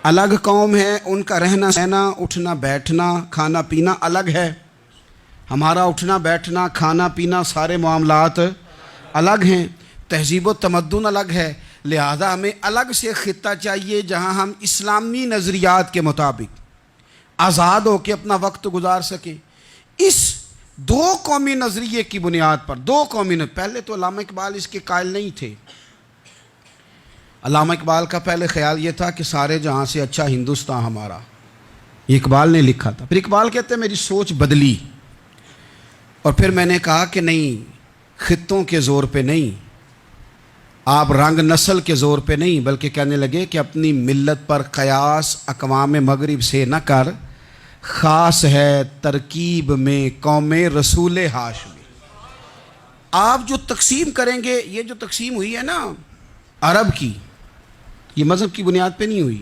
الگ قوم ہے، ان کا رہنا سہنا، اٹھنا بیٹھنا، کھانا پینا الگ ہے. ہمارا اٹھنا بیٹھنا، کھانا پینا، سارے معاملات الگ ہیں. تہذیب و تمدن الگ ہے. لہذا ہمیں الگ سے خطہ چاہیے جہاں ہم اسلامی نظریات کے مطابق آزاد ہو کے اپنا وقت گزار سکیں. اس دو قومی نظریے کی بنیاد پر پہلے تو علامہ اقبال اس کے قائل نہیں تھے. علامہ اقبال کا پہلے خیال یہ تھا کہ سارے جہاں سے اچھا ہندوستان ہمارا، یہ اقبال نے لکھا تھا. پھر اقبال کہتے ہیں میری سوچ بدلی اور پھر میں نے کہا کہ نہیں، خطوں کے زور پہ نہیں، آپ رنگ نسل کے زور پہ نہیں، بلکہ کہنے لگے کہ اپنی ملت پر قیاس اقوام مغرب سے نہ کر، خاص ہے ترکیب میں قوم رسول ہاشمی. آپ جو تقسیم کریں گے، یہ جو تقسیم ہوئی ہے نا عرب کی، یہ مذہب کی بنیاد پہ نہیں ہوئی.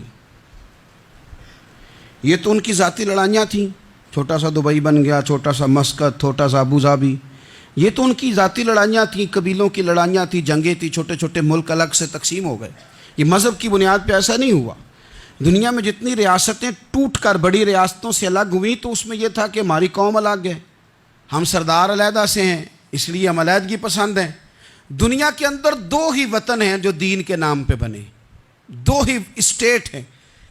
یہ تو ان کی ذاتی لڑائیاں تھیں، چھوٹا سا دبئی بن گیا، چھوٹا سا مسقط، چھوٹا سا ابوظہبی. یہ تو ان کی ذاتی لڑائیاں تھیں، قبیلوں کی لڑائیاں تھیں، جنگیں تھیں، چھوٹے چھوٹے ملک الگ سے تقسیم ہو گئے. یہ مذہب کی بنیاد پہ ایسا نہیں ہوا. دنیا میں جتنی ریاستیں ٹوٹ کر بڑی ریاستوں سے الگ ہوئیں تو اس میں یہ تھا کہ ہماری قوم الگ ہے، ہم سردار علیحدہ سے ہیں، اس لیے ہم علیحدگی پسند ہیں. دنیا کے اندر دو ہی وطن ہیں جو دین کے نام پہ بنے، دو ہی اسٹیٹ ہیں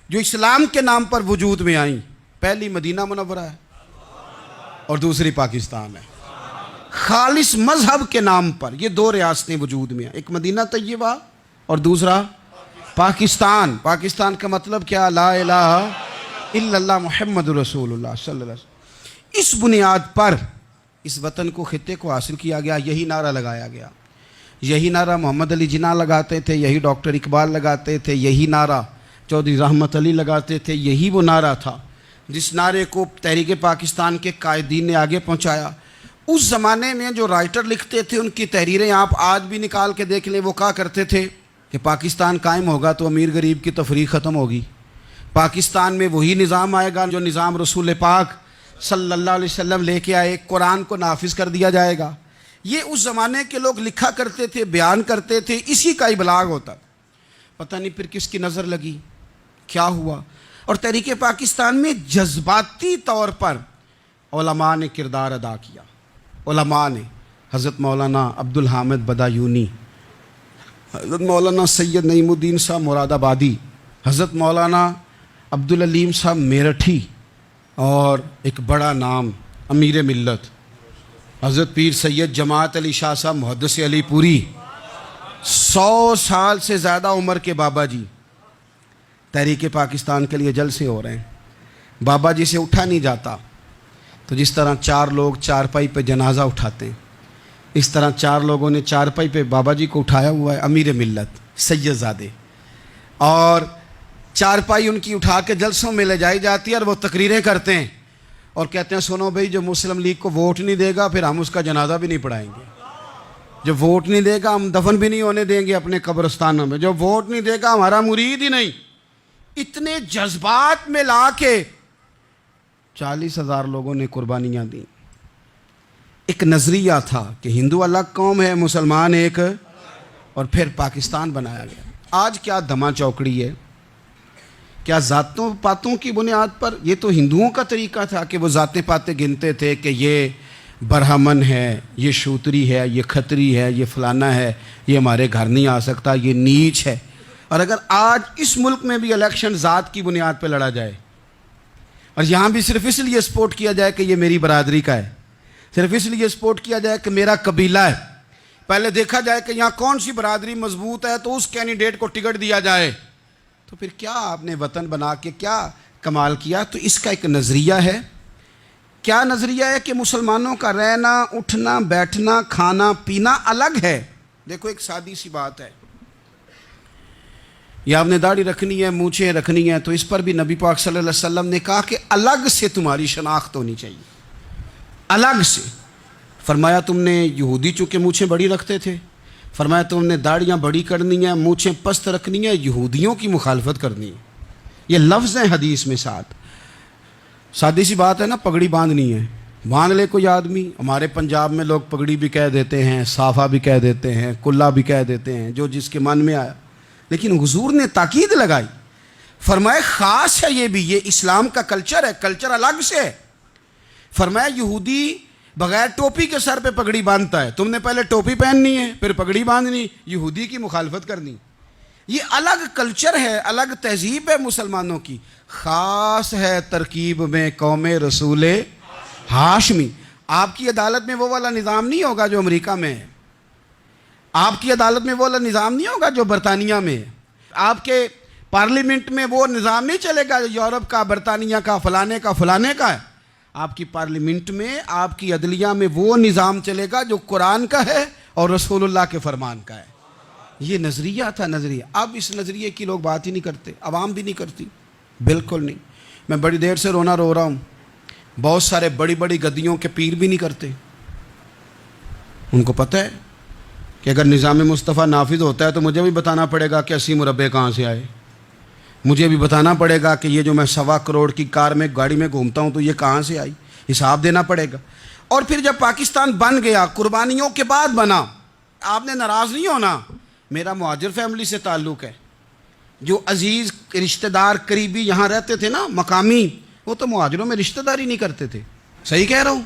جو اسلام کے نام پر وجود میں آئیں. پہلی مدینہ منورہ ہے اور دوسری پاکستان ہے. خالص مذہب کے نام پر یہ دو ریاستیں وجود میں ہیں، ایک مدینہ طیبہ اور دوسرا پاکستان. پاکستان کا مطلب کیا؟ لا الہ الا اللہ محمد رسول اللہ صلی اللہ علیہ وسلم. اس بنیاد پر اس وطن کو، خطے کو حاصل کیا گیا. یہی نعرہ لگایا گیا، یہی نعرہ محمد علی جناح لگاتے تھے، یہی ڈاکٹر اقبال لگاتے تھے، یہی نعرہ چودھری رحمت علی لگاتے تھے. یہی وہ نعرہ تھا جس نعرے کو تحریک پاکستان کے قائدین نے آگے پہنچایا. اس زمانے میں جو رائٹر لکھتے تھے ان کی تحریریں آپ آج بھی نکال کے دیکھ لیں. وہ کہا کرتے تھے کہ پاکستان قائم ہوگا تو امیر غریب کی تفریق ختم ہوگی، پاکستان میں وہی نظام آئے گا جو نظام رسول پاک صلی اللہ علیہ وسلم لے کے آئے، قرآن کو نافذ کر دیا جائے گا. یہ اس زمانے کے لوگ لکھا کرتے تھے، بیان کرتے تھے، اسی کا ابلاغ ہوتا. پتہ نہیں پھر کس کی نظر لگی، کیا ہوا، اور تحریک پاکستان میں جذباتی طور پر علماء نے کردار ادا کیا. علماء نے حضرت مولانا عبدالحامد بدایونی، حضرت مولانا سید نعیم الدین صاحب مراد آبادی، حضرت مولانا عبدالعلیم صاحب میرٹھی، اور ایک بڑا نام امیر ملت حضرت پیر سید جماعت علی شاہ صاحب محدث علی پوری، 100 سال سے زیادہ عمر کے بابا جی تحریک پاکستان کے لیے جلسے ہو رہے ہیں. بابا جی سے اٹھا نہیں جاتا، تو جس طرح 4 لوگ چارپائی پہ جنازہ اٹھاتے ہیں، اس طرح 4 لوگوں نے چارپائی پہ بابا جی کو اٹھایا ہوا ہے، امیر ملت سید زادے، اور چارپائی ان کی اٹھا کے جلسوں میں لے جائی جاتی ہے اور وہ تقریریں کرتے ہیں اور کہتے ہیں سنو بھائی، جو مسلم لیگ کو ووٹ نہیں دے گا پھر ہم اس کا جنازہ بھی نہیں پڑھائیں گے، جو ووٹ نہیں دے گا ہم دفن بھی نہیں ہونے دیں گے اپنے قبرستانوں میں، جو ووٹ نہیں دے گا ہمارا مرید ہی نہیں. اتنے جذبات میں لا کے 40,000 لوگوں نے قربانیاں دیں. ایک نظریہ تھا کہ ہندو الگ قوم ہے، مسلمان ایک، اور پھر پاکستان بنایا گیا. آج کیا دھما چوکڑی ہے، کیا ذاتوں پاتوں کی بنیاد پر؟ یہ تو ہندوؤں کا طریقہ تھا کہ وہ ذاتیں پاتیں گنتے تھے کہ یہ برہمن ہے، یہ شوتری ہے، یہ کھتری ہے، یہ فلانا ہے، یہ ہمارے گھر نہیں آ سکتا، یہ نیچ ہے. اور اگر آج اس ملک میں بھی الیکشن ذات کی بنیاد پہ لڑا جائے اور یہاں بھی صرف اس لیے سپورٹ کیا جائے کہ یہ میری برادری کا ہے، صرف اس لیے سپورٹ کیا جائے کہ میرا قبیلہ ہے، پہلے دیکھا جائے کہ یہاں کون سی برادری مضبوط ہے تو اس کینڈیڈیٹ کو ٹکٹ دیا جائے، تو پھر کیا آپ نے وطن بنا کے کیا کمال کیا؟ تو اس کا ایک نظریہ ہے. کیا نظریہ ہے؟ کہ مسلمانوں کا رہنا، اٹھنا بیٹھنا، کھانا پینا الگ ہے. دیکھو ایک سادی سی بات ہے، یا آپ نے داڑھی رکھنی ہے، مونچھیں رکھنی ہے، تو اس پر بھی نبی پاک صلی اللہ علیہ وسلم نے کہا کہ الگ سے تمہاری شناخت ہونی چاہیے، الگ سے. فرمایا تم نے یہودی چونکہ مونچھیں بڑی رکھتے تھے، فرمایا تم نے داڑیاں بڑی کرنی ہیں، مونچھیں پست رکھنی ہے، یہودیوں کی مخالفت کرنی ہے. یہ لفظ ہیں حدیث میں ساتھ. سادی سی بات ہے نا، پگڑی باندھنی ہے، باندھ لے کوئی آدمی. ہمارے پنجاب میں لوگ پگڑی بھی کہہ دیتے ہیں، صافہ بھی کہہ دیتے ہیں، کلا بھی کہہ دیتے ہیں، جو جس کے من میں آیا. لیکن حضور نے تاکید لگائی، فرمایا خاص ہے یہ بھی، یہ اسلام کا کلچر ہے، کلچر الگ سے ہے۔ فرمایا یہودی بغیر ٹوپی کے سر پہ پگڑی باندھتا ہے، تم نے پہلے ٹوپی پہننی ہے پھر پگڑی باندھنی، یہودی کی مخالفت کرنی۔ یہ الگ کلچر ہے، الگ تہذیب ہے مسلمانوں کی، خاص ہے ترکیب میں قوم رسول ہاشمی۔ آپ کی عدالت میں وہ والا نظام نہیں ہوگا جو امریکہ میں ہے، آپ کی عدالت میں وہ والا نظام نہیں ہوگا جو برطانیہ میں ہے، آپ کے پارلیمنٹ میں وہ نظام نہیں چلے گا جو یورپ کا، برطانیہ کا، فلانے کا فلانے کا ہے۔ آپ کی پارلیمنٹ میں، آپ کی عدلیہ میں وہ نظام چلے گا جو قرآن کا ہے اور رسول اللہ کے فرمان کا ہے۔ یہ نظریہ تھا، نظریہ۔ اب اس نظریے کی لوگ بات ہی نہیں کرتے، عوام بھی نہیں کرتی، بالکل نہیں۔ میں بڑی دیر سے رو رہا ہوں، بہت سارے بڑی بڑی گدیوں کے پیر بھی نہیں کرتے۔ ان کو پتہ ہے کہ اگر نظام مصطفیٰ نافذ ہوتا ہے تو مجھے بھی بتانا پڑے گا کہ 80 مربع کہاں سے آئے، مجھے بھی بتانا پڑے گا کہ یہ جو میں 1.25 کروڑ کی کار میں گاڑی میں گھومتا ہوں تو یہ کہاں سے آئی، حساب دینا پڑے گا۔ اور پھر جب پاکستان بن گیا، قربانیوں کے بعد بنا، آپ نے ناراض نہیں ہونا، میرا مہاجر فیملی سے تعلق ہے، جو عزیز رشتہ دار قریبی یہاں رہتے تھے نا مقامی، وہ تو مہاجروں میں رشتہ داری نہیں کرتے تھے۔ صحیح کہہ رہا ہوں؟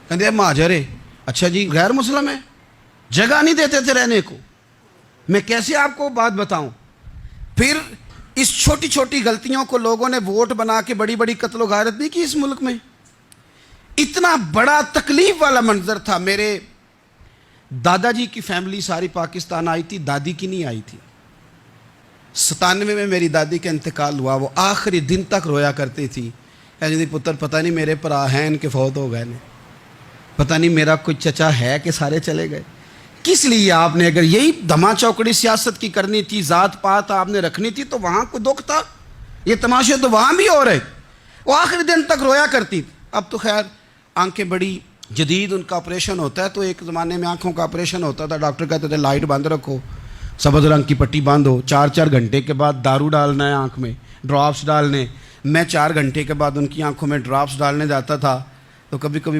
کہتے مہاجر ہے، اچھا جی غیر مسلم ہے، جگہ نہیں دیتے تھے رہنے کو۔ میں کیسے آپ کو بات بتاؤں؟ پھر اس چھوٹی چھوٹی غلطیوں کو لوگوں نے ووٹ بنا کے بڑی بڑی قتل و غارت نہیں کی اس ملک میں۔ اتنا بڑا تکلیف والا منظر تھا۔ میرے دادا جی کی فیملی ساری پاکستان آئی تھی، دادی کی نہیں آئی تھی۔ 97 میں میری دادی کا انتقال ہوا، وہ آخری دن تک رویا کرتی تھی، جی پتر پتہ نہیں میرے پرا ہیں ان کے فوت ہو گئے نے، پتہ نہیں میرا کوئی چچا ہے کہ سارے چلے گئے۔ کس لیے آپ نے، اگر یہی دھما چوکڑی سیاست کی کرنی تھی، ذات پات آپ نے رکھنی تھی تو وہاں کوئی دکھ تھا؟ یہ تماشے تو وہاں بھی ہو رہے۔ وہ آخری دن تک رویا کرتی تھی۔ اب تو خیر آنکھیں بڑی جدید، ان کا آپریشن ہوتا ہے، تو ایک زمانے میں آنکھوں کا آپریشن ہوتا تھا، ڈاکٹر کہتے تھے لائٹ بند رکھو، سبز رنگ کی پٹی باندھو، 4 گھنٹے کے بعد دارو ڈالنا ہے آنکھ میں، ڈراپس ڈالنے۔ میں 4 گھنٹے کے بعد ان کی آنکھوں میں ڈراپس ڈالنے جاتا تھا تو کبھی کبھی